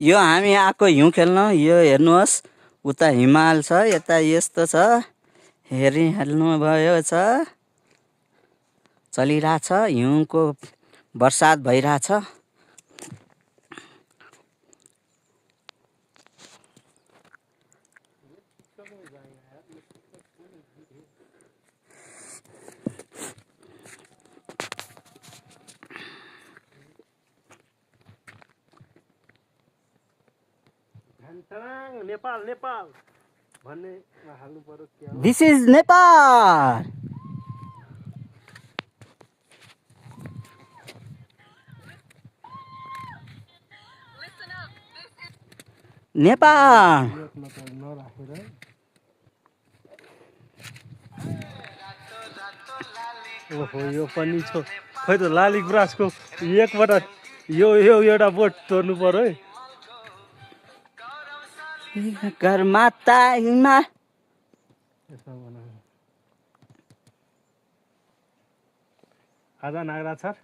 यो हामी आएको हिउँ खेल्न। यो हेर्नुहोस् उता हिमाल छ, यता यस्तो छ। हेर्नुभयो छ, चलिरहेछ हिउँको बर्सात भइरहेछ। नेपाल नेपाल भन्ने हाल्नु पर्यो क्या हो। This is Nepal. नेपाल म्युटमा त नराखेर ओहो यो पनि छ खै त लाली गुराँसको एकबाट यो एउटा बोट तोड्नु पर्यो है। गरमाता हिमाल। आजा नागराज सर